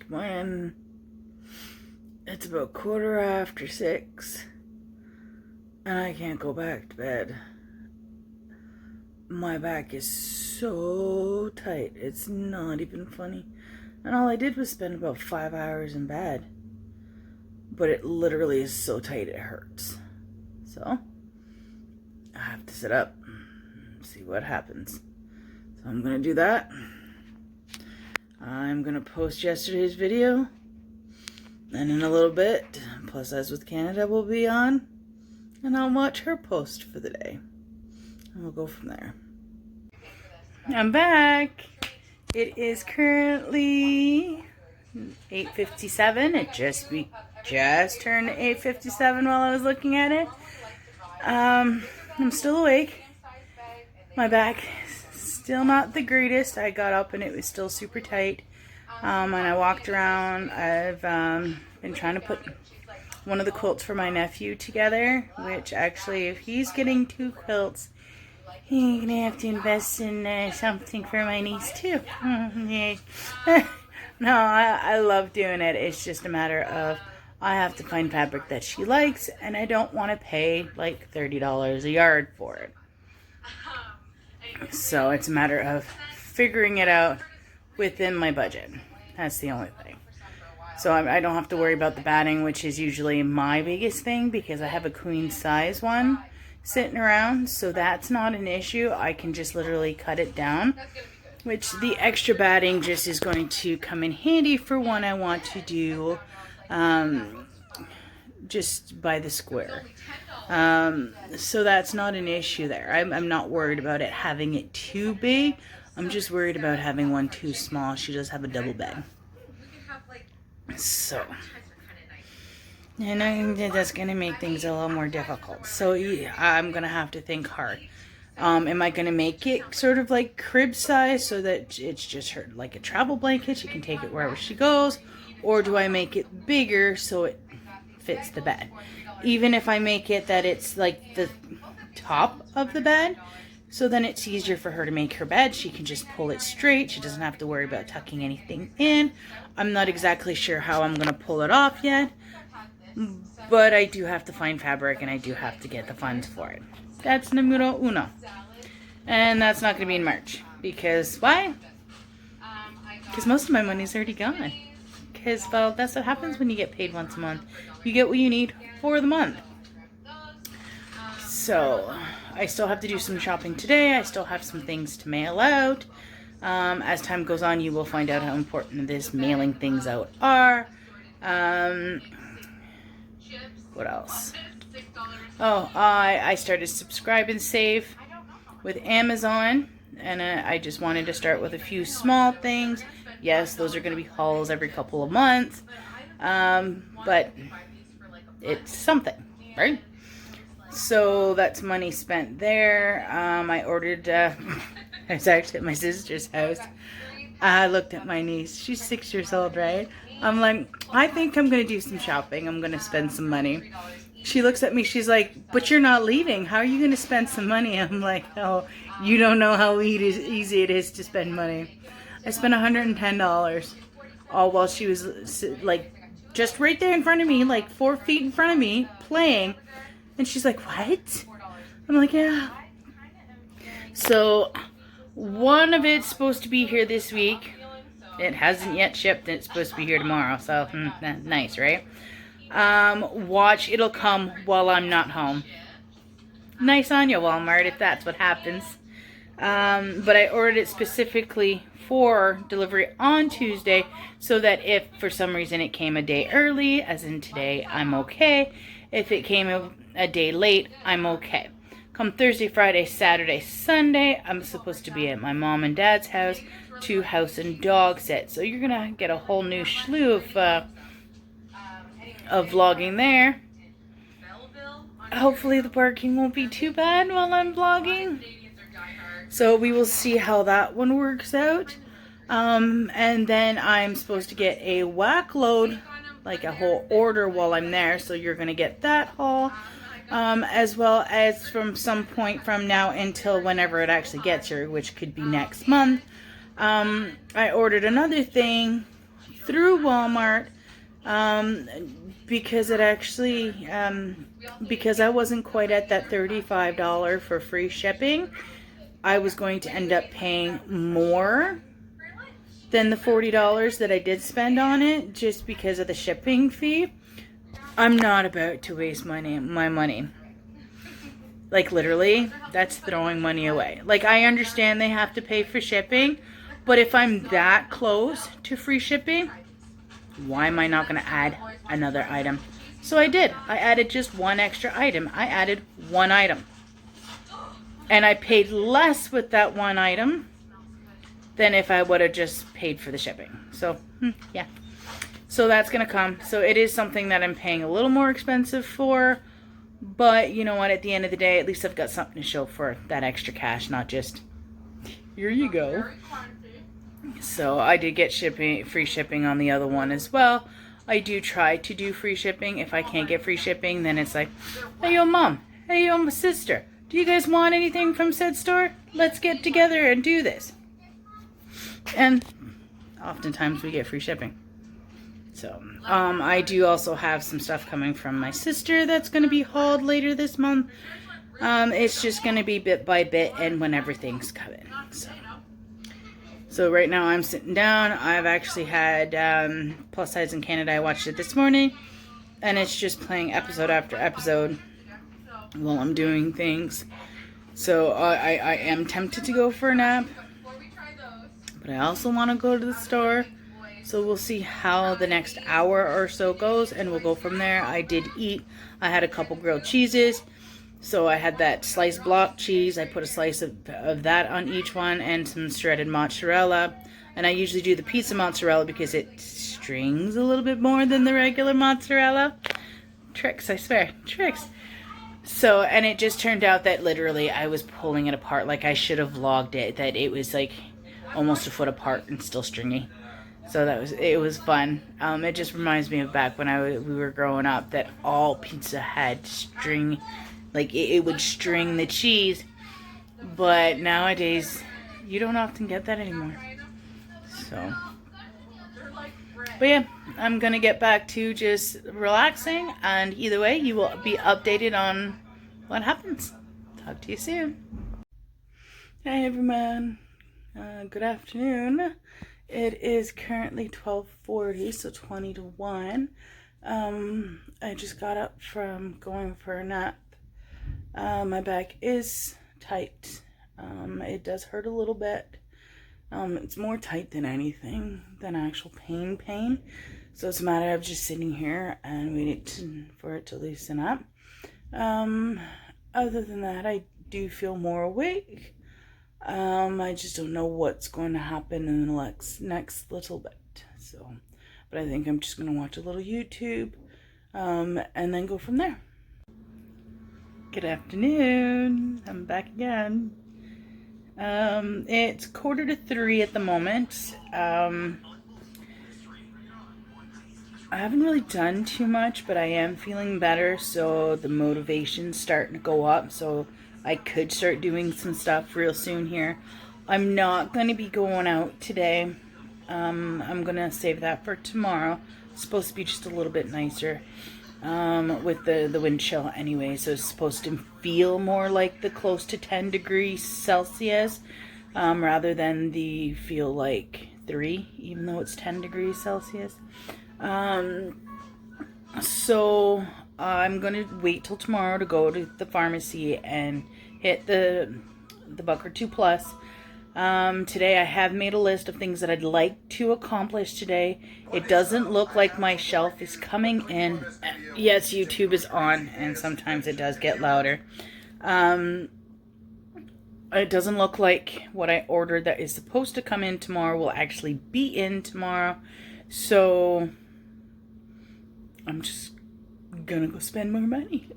when it's about 6:15 and I can't go back to bed. My back is so tight. It's not even funny. And all I did was spend about 5 hours in bed. But it literally is so tight it hurts. So I have to sit up and see what happens. So I'm gonna do that. I'm gonna post yesterday's video. And in a little bit, Plus Size with Canada will be on. And I'll watch her post for the day. And we'll go from there. I'm back. It is currently 8:57. It just turned 8:57 while I was looking at it. I'm still awake. My back is still not the greatest. I got up and it was still super tight. And I walked around. I've been trying to put one of the quilts for my nephew together, which actually, if he's getting 2 quilts, he's gonna have to invest in something for my niece too. No, I love doing it. It's just a matter of I have to find fabric that she likes, and I don't want to pay like $30 a yard for it. So it's a matter of figuring it out within my budget. That's the only thing. So I don't have to worry about the batting, which is usually my biggest thing because I have a queen size one sitting around, so that's not an issue. I can just literally cut it down, which the extra batting just is going to come in handy for when I want to do just by the square. So that's not an issue there. I'm not worried about it having it too big. I'm just worried about having one too small. She does have a double bed. So, and I think that's going to make things a little more difficult. So yeah, I'm going to have to think hard. Am I going to make it sort of like crib size so that it's just her like a travel blanket? She can take it wherever she goes. Or do I make it bigger so it fits the bed? Even if I make it that it's like the top of the bed, so then it's easier for her to make her bed. She can just pull it straight. She doesn't have to worry about tucking anything in. I'm not exactly sure how I'm going to pull it off yet. But I do have to find fabric and I do have to get the funds for it. That's numero uno. And that's not going to be in March. Because, why? Because most of my money's already gone. Because, well, that's what happens when you get paid once a month. You get what you need for the month. So, I still have to do some shopping today. I still have some things to mail out. As time goes on, you will find out how important this mailing things out are. What else? Oh, I started Subscribe and Save with Amazon. And I just wanted to start with a few small things. Yes, those are going to be hauls every couple of months. But it's something, right? So that's money spent there. I ordered, I was actually at my sister's house. I looked at my niece. She's 6 years old, right? I'm like, I think I'm going to do some shopping. I'm going to spend some money. She looks at me. She's like, but you're not leaving. How are you going to spend some money? I'm like, oh, you don't know how easy it is to spend money. I spent $110 all while she was like just right there in front of me, like 4 feet in front of me, playing. And she's like, what? I'm like, yeah. So, one of it's supposed to be here this week. It hasn't yet shipped, and it's supposed to be here tomorrow. So, nice, right? Watch, it'll come while I'm not home. Nice on you, Walmart, if that's what happens. But I ordered it specifically for delivery on Tuesday, so that if for some reason it came a day early, as in today, I'm okay. If it came a day late, I'm okay. Come Thursday, Friday, Saturday, Sunday, I'm supposed to be at my mom and dad's house to house and dog sit. So you're gonna get a whole new slew of vlogging there. Hopefully the parking won't be too bad while I'm vlogging. So we will see how that one works out. And then I'm supposed to get a whack load, like a whole order while I'm there. So you're going to get that haul. As well as from some point from now until whenever it actually gets here, which could be next month. I ordered another thing through Walmart because it actually, because I wasn't quite at that $35 for free shipping, I was going to end up paying more than the $40 that I did spend on it just because of the shipping fee. I'm not about to waste my money. Like, literally, that's throwing money away. Like, I understand they have to pay for shipping, but if I'm that close to free shipping, why am I not going to add another item? So I did. I added just one extra item. I added one item. And I paid less with that one item than if I would have just paid for the shipping. So, yeah. So that's going to come. So it is something that I'm paying a little more expensive for. But you know what? At the end of the day, at least I've got something to show for that extra cash, not just, here you go. So I did get free shipping on the other one as well. I do try to do free shipping. If I can't get free shipping, then it's like, hey, yo, mom. Hey, yo, my sister. Do you guys want anything from said store? Let's get together and do this. And oftentimes we get free shipping. So, I do also have some stuff coming from my sister that's going to be hauled later this month. It's just going to be bit by bit and whenever things come in. So right now I'm sitting down. I've actually had Plus Size in Canada. I watched it this morning. And it's just playing episode after episode while I'm doing things. So I am tempted to go for a nap. But I also want to go to the store. So we'll see how the next hour or so goes, and we'll go from there. I did eat. I had a couple grilled cheeses. So I had that sliced block cheese. I put a slice of that on each one and some shredded mozzarella. And I usually do the pizza mozzarella because it strings a little bit more than the regular mozzarella. Tricks, I swear. Tricks. So, and it just turned out that literally I was pulling it apart. Like I should have vlogged it. That it was like almost a foot apart and still stringy. So it was fun. It just reminds me of back when we were growing up that all pizza had string, like it would string the cheese. But nowadays, you don't often get that anymore. So, but yeah, I'm gonna get back to just relaxing, and either way, you will be updated on what happens. Talk to you soon. Hey everyone, good afternoon. It is currently 12:40, so 20 to 1. I just got up from going for a nap. My back is tight. It does hurt a little bit. It's more tight than anything, than actual pain. So it's a matter of just sitting here and waiting for it to loosen up. Other than that, I do feel more awake. I just don't know what's going to happen in the next little bit. So, but I think I'm just going to watch a little YouTube, and then go from there. Good afternoon. I'm back again. It's 2:45 at the moment. I haven't really done too much, but I am feeling better, so the motivation's starting to go up, so I could start doing some stuff real soon here. I'm not going to be going out today. I'm going to save that for tomorrow. It's supposed to be just a little bit nicer with the wind chill anyway. So it's supposed to feel more like the close to 10 degrees Celsius rather than the feel like 3, even though it's 10 degrees Celsius. So I'm going to wait till tomorrow to go to the pharmacy and hit the buck or two plus. Today I have made a list of things that I'd like to accomplish today. It doesn't look like my shelf is coming in. Yes, YouTube is on, and sometimes it does get louder. It doesn't look like what I ordered that is supposed to come in tomorrow will actually be in tomorrow. So I'm just gonna go spend more money.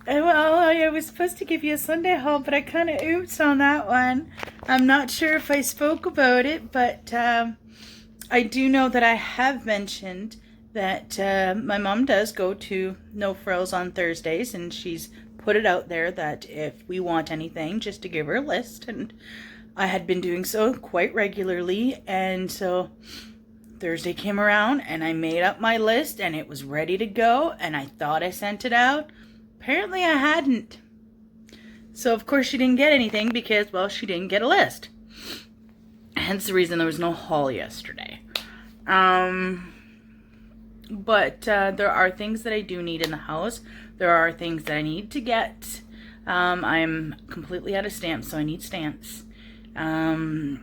Well, I was supposed to give you a Sunday haul, but I kind of oopsed on that one. I'm not sure if I spoke about it, but I do know that I have mentioned that my mom does go to No Frills on Thursdays, and she's put it out there that if we want anything, just to give her a list. And I had been doing so quite regularly, and so Thursday came around and I made up my list and it was ready to go, and I thought I sent it out. Apparently I hadn't. So of course she didn't get anything because, well, she didn't get a list. Hence the reason there was no haul yesterday. But there are things that I do need in the house. There are things that I need to get. I'm completely out of stamps, so I need stamps. I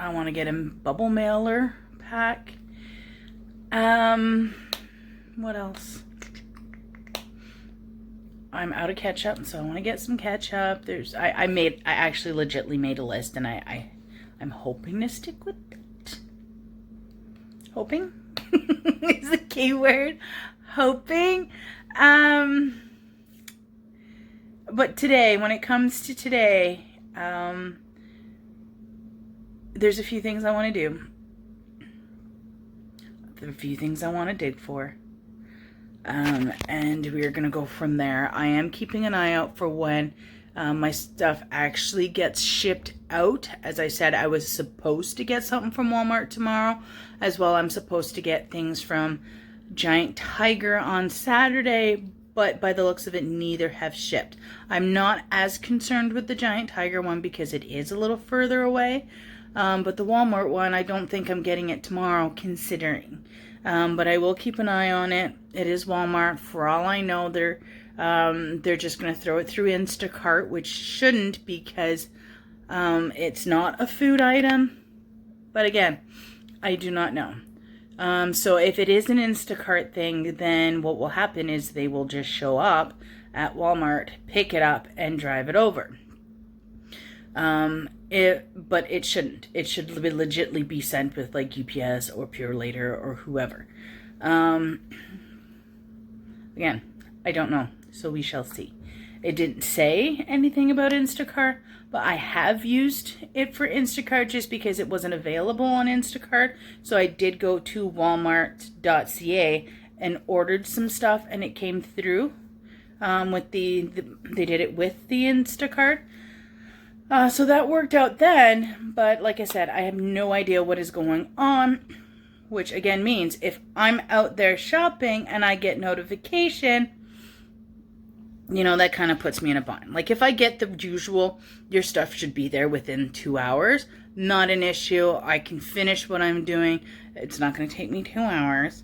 want to get a bubble mailer pack. What else? I'm out of ketchup, so I want to get some ketchup. I actually legitly made a list, and I'm hoping to stick with it. Hoping is the key word. Hoping. But today, when it comes to today, there's a few things I want to do. There are a few things I want to dig for. And we're going to go from there. I am keeping an eye out for when my stuff actually gets shipped out. As I said, I was supposed to get something from Walmart tomorrow. As well, I'm supposed to get things from Giant Tiger on Saturday. But by the looks of it, neither have shipped. I'm not as concerned with the Giant Tiger one because it is a little further away. But the Walmart one, I don't think I'm getting it tomorrow, considering. But I will keep an eye on it. It is Walmart. For all I know, they're just going to throw it through Instacart, which shouldn't because it's not a food item. But again, I do not know. So if it is an Instacart thing, then what will happen is they will just show up at Walmart, pick it up, and drive it over. But it shouldn't. It should legitimately be sent with like UPS or Pure Later or whoever. Again, I don't know, so we shall see. It didn't say anything about Instacart, but I have used it for Instacart just because it wasn't available on Instacart. So I did go to walmart.ca and ordered some stuff, and it came through with they did it with the Instacart. So that worked out then, but like I said, I have no idea what is going on, which again means if I'm out there shopping and I get notification, you know, that kind of puts me in a bind. Like if I get the usual, your stuff should be there within 2 hours, not an issue. I can finish what I'm doing. It's not going to take me 2 hours,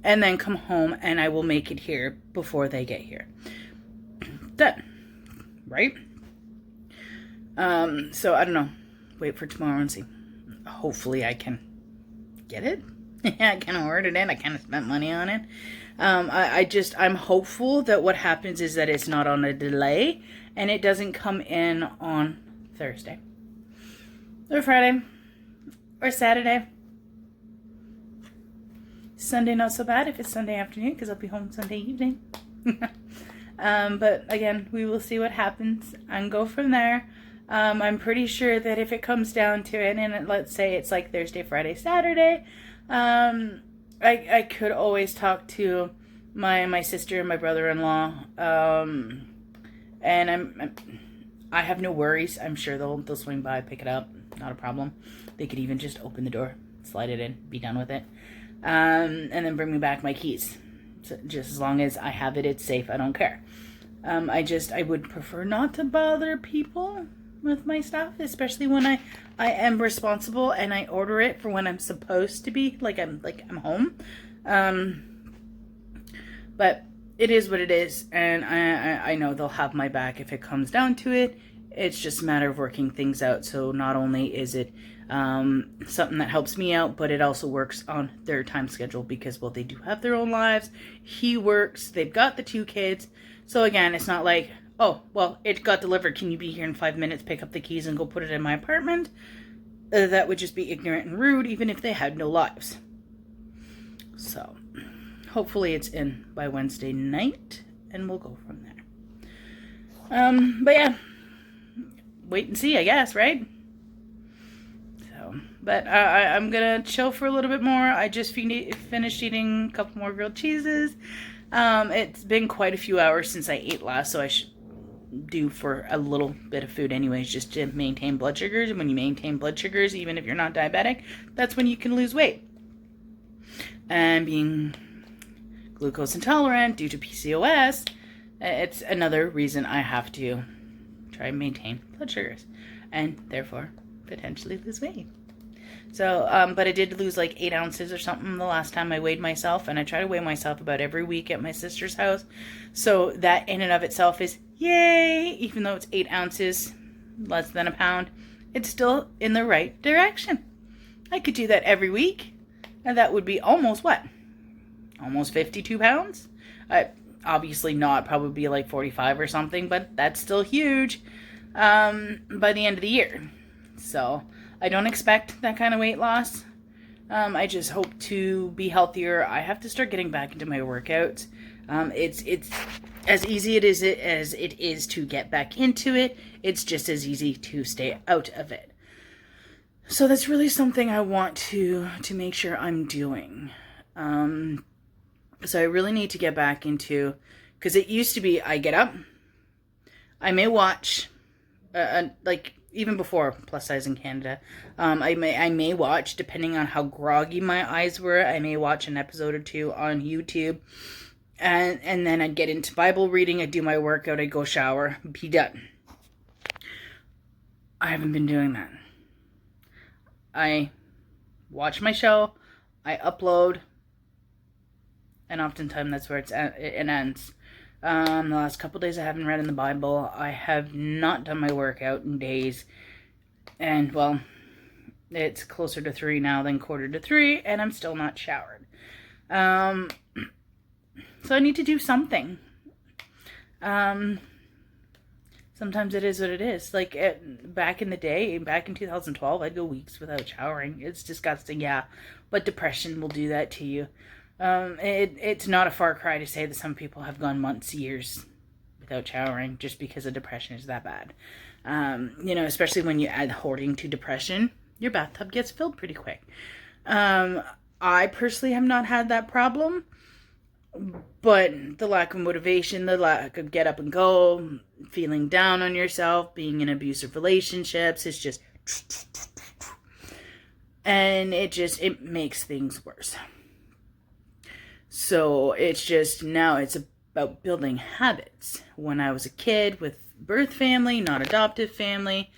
and then come home and I will make it here before they get here. Done. Right? So I don't know. Wait for tomorrow and see. Hopefully I can get it. I kind of ordered it. I kind of spent money on it. I'm hopeful that what happens is that it's not on a delay and it doesn't come in on Thursday or Friday or Saturday. Sunday not so bad if it's Sunday afternoon because I'll be home Sunday evening. But again, we will see what happens and go from there. I'm pretty sure that if it comes down to it, and let's say it's like Thursday, Friday, Saturday, I could always talk to my sister and my brother-in-law, and I have no worries. I'm sure they'll swing by, pick it up, not a problem. They could even just open the door, slide it in, be done with it, and then bring me back my keys. So just as long as I have it, it's safe. I don't care. I would prefer not to bother people with my stuff, especially when I am responsible and I order it for when I'm supposed to be, like I'm home. But it is what it is, and I know they'll have my back if it comes down to it. It's just a matter of working things out. So not only is it something that helps me out, but it also works on their time schedule because, well, they do have their own lives. He works. They've got the 2 kids. So again, it's not like, oh, well, it got delivered. Can you be here in 5 minutes, pick up the keys, and go put it in my apartment? That would just be ignorant and rude, even if they had no lives. So, hopefully it's in by Wednesday night, and we'll go from there. But yeah, wait and see, I guess, right? So, but I'm gonna chill for a little bit more. I just finished eating a couple more grilled cheeses. It's been quite a few hours since I ate last, so I should do for a little bit of food anyways, just to maintain blood sugars. And when you maintain blood sugars, even if you're not diabetic, that's when you can lose weight. And being glucose intolerant due to PCOS, it's another reason I have to try and maintain blood sugars and therefore potentially lose weight. So, but I did lose like 8 ounces or something the last time I weighed myself, and I try to weigh myself about every week at my sister's house. So that in and of itself is yay, even though it's 8 ounces, less than a pound, it's still in the right direction. I could do that every week, and that would be almost what? Almost 52 pounds? Obviously not, probably like 45 or something, but that's still huge by the end of the year. So I don't expect that kind of weight loss. I just hope to be healthier. I have to start getting back into my workouts. It's as easy as it is to get back into it. It's just as easy to stay out of it. So that's really something I want to make sure I'm doing. So I really need to get back into, because it used to be I get up, I may watch, like even before plus size in Canada, I may watch, depending on how groggy my eyes were, I may watch an episode or two on YouTube, and then I'd get into Bible reading, I'd do my workout, I'd go shower, be done. I haven't been doing that. I watch my show, I upload, and oftentimes that's where it ends. The last couple days I haven't read in the Bible. I have not done my workout in days. And, well, it's closer to 3 now than 2:45, and I'm still not showered. So I need to do something. Sometimes it is what it is. Like, back in the day, back in 2012, I'd go weeks without showering. It's disgusting, yeah. But depression will do that to you. It's not a far cry to say that some people have gone months, years without showering just because of depression is that bad. Especially when you add hoarding to depression, your bathtub gets filled pretty quick. I personally have not had that problem, but the lack of motivation, the lack of get up and go, feeling down on yourself, being in abusive relationships, it's just, and it makes things worse. So it's just, now it's about building habits. When I was a kid with birth family, not adoptive family,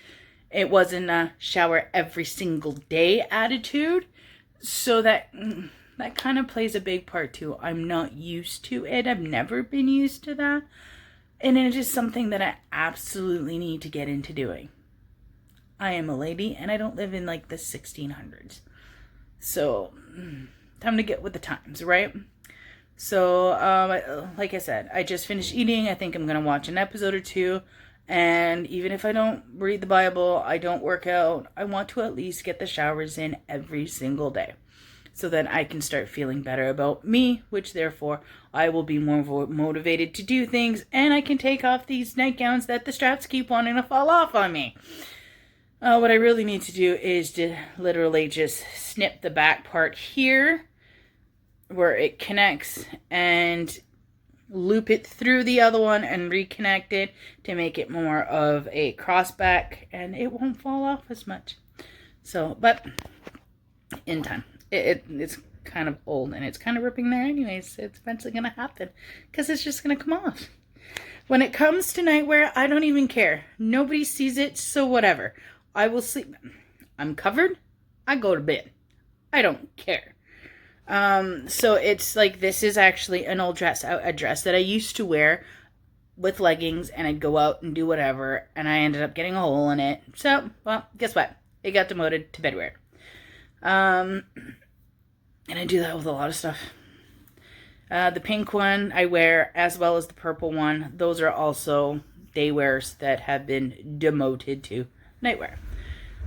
it wasn't a shower every single day attitude. So that kind of plays a big part too. I'm not used to it. I've never been used to that. And it is something that I absolutely need to get into doing. I am a lady and I don't live in like the 1600s. So time to get with the times, right? So, like I said, I just finished eating. I think I'm going to watch an episode or two. And even if I don't read the Bible, I don't work out, I want to at least get the showers in every single day. So that I can start feeling better about me, which therefore I will be more motivated to do things. And I can take off these nightgowns that the straps keep wanting to fall off on me. What I really need to do is to literally just snip the back part here, where it connects, and loop it through the other one and reconnect it to make it more of a crossback, and it won't fall off as much. So, but in time. It's kind of old and it's kind of ripping there anyways. It's eventually going to happen because it's just going to come off. When it comes to nightwear, I don't even care. Nobody sees it, so whatever. I will sleep. I'm covered. I go to bed. I don't care. So it's like, this is actually an old dress, a dress that I used to wear with leggings, and I'd go out and do whatever, and I ended up getting a hole in it. So, well, guess what? It got demoted to bedwear. And I do that with a lot of stuff. The pink one I wear, as well as the purple one. Those are also day wears that have been demoted to nightwear.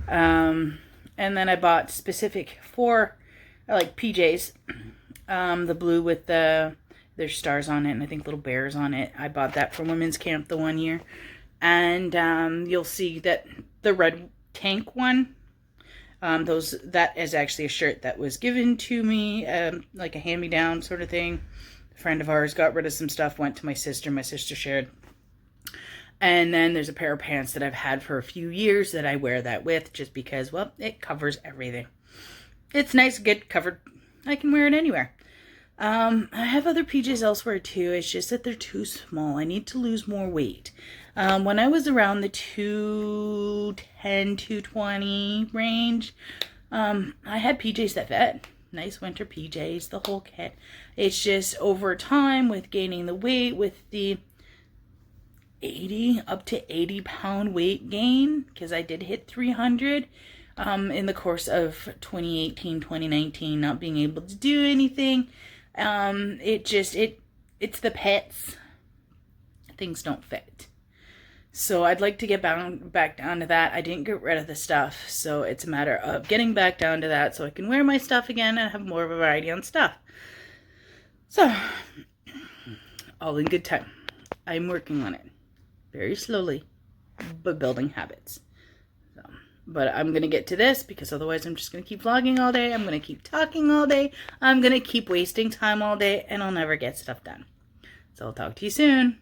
And then I bought specific for, like, PJs. The blue with there's stars on it and I think little bears on it. I bought that from women's camp the one year. And you'll see that the red tank one, that is actually a shirt that was given to me, like a hand-me-down sort of thing. A friend of ours got rid of some stuff, went to my sister shared. And then there's a pair of pants that I've had for a few years that I wear that with just because, well, it covers everything. It's nice to get covered. I can wear it anywhere. I have other PJs elsewhere too. It's just that they're too small. I need to lose more weight. When I was around the 210, 220 range, I had PJs that fit. Nice winter PJs, the whole kit. It's just over time with gaining the weight, with the 80 up to 80 pound weight gain, because I did hit 300 in the course of 2018, 2019, not being able to do anything. It's the pets. Things don't fit. So I'd like to get back down to that. I didn't get rid of the stuff, so it's a matter of getting back down to that so I can wear my stuff again and have more of a variety on stuff. So, all in good time. I'm working on it. Very slowly, but building habits. So, but I'm going to get to this because otherwise I'm just going to keep vlogging all day. I'm going to keep talking all day. I'm going to keep wasting time all day and I'll never get stuff done. So I'll talk to you soon.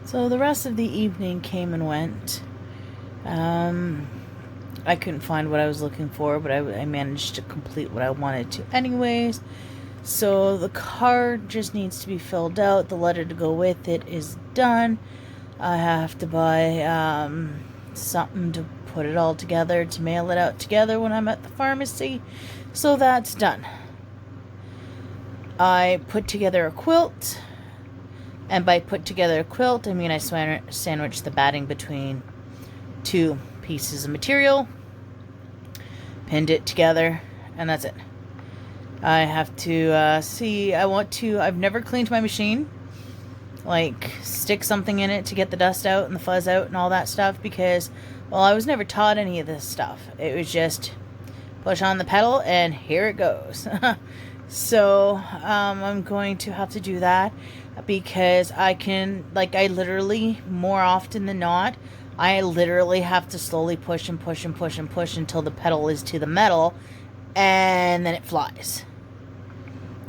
So the rest of the evening came and went. I couldn't find what I was looking for, but I managed to complete what I wanted to anyways. So the card just needs to be filled out. The letter to go with it is done. I have to buy something to put it all together, to mail it out together when I'm at the pharmacy. So that's done. I put together a quilt. And by put together a quilt, I mean I sandwiched the batting between two pieces of material, pinned it together, and that's it. I have to I've never cleaned my machine. Like, stick something in it to get the dust out and the fuzz out and all that stuff because, well, I was never taught any of this stuff. It was just push on the pedal and here it goes. So, I'm going to have to do that because I literally, more often than not, I literally have to slowly push and push and push and push until the pedal is to the metal and then it flies.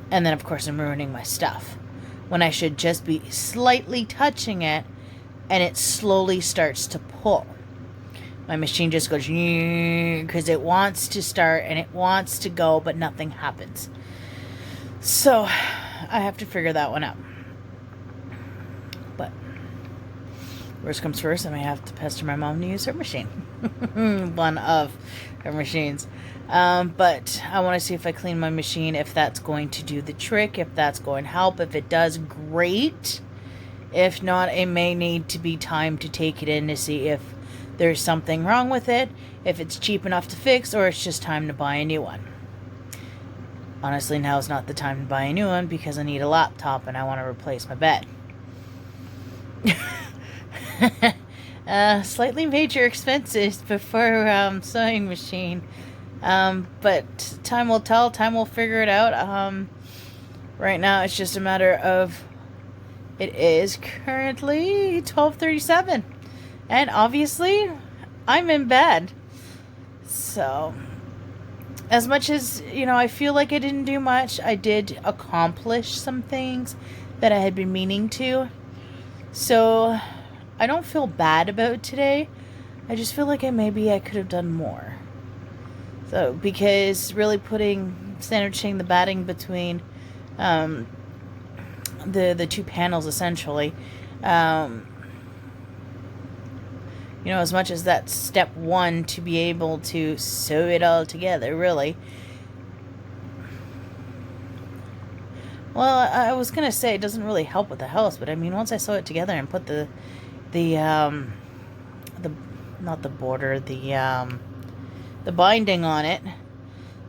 And then, of course, I'm ruining my stuff when I should just be slightly touching it and it slowly starts to pull. My machine just goes because it wants to start and it wants to go, but nothing happens. So I have to figure that one out. But worst comes first, I may have to pester my mom to use her machine. One of her machines. But I want to see if I clean my machine, if that's going to do the trick, if that's going to help. If it does, great. If not, it may need to be time to take it in to see if there's something wrong with it, if it's cheap enough to fix, or it's just time to buy a new one. Honestly, now is not the time to buy a new one because I need a laptop and I want to replace my bed. Slightly major expenses before sewing machine. But time will tell. Time will figure it out. Right now, it's just a matter of... It is currently 12:37. And obviously, I'm in bed. So... As much as, I feel like I didn't do much, I did accomplish some things that I had been meaning to. So, I don't feel bad about today. I just feel like maybe I could have done more. So, because really sandwiching the batting between the two panels, essentially, as much as that's step one to be able to sew it all together, really. Well, I was going to say it doesn't really help with the house, but I mean, once I sew it together and put the binding on it,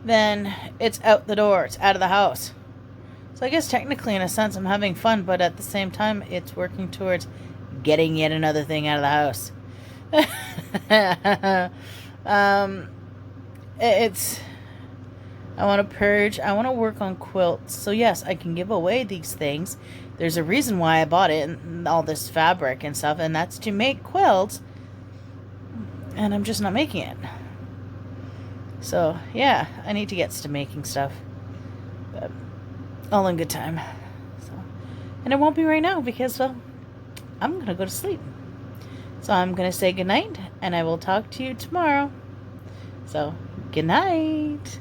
then it's out the door. It's out of the house. So I guess technically, in a sense, I'm having fun, but at the same time, it's working towards getting yet another thing out of the house. I want to purge. I want to work on quilts. So yes, I can give away these things. There's a reason why I bought it and all this fabric and stuff, and that's to make quilts. And I'm just not making it. So yeah, I need to get to making stuff. But all in good time. So, and it won't be right now because, well, I'm gonna go to sleep. So I'm going to say goodnight, and I will talk to you tomorrow. So, good night.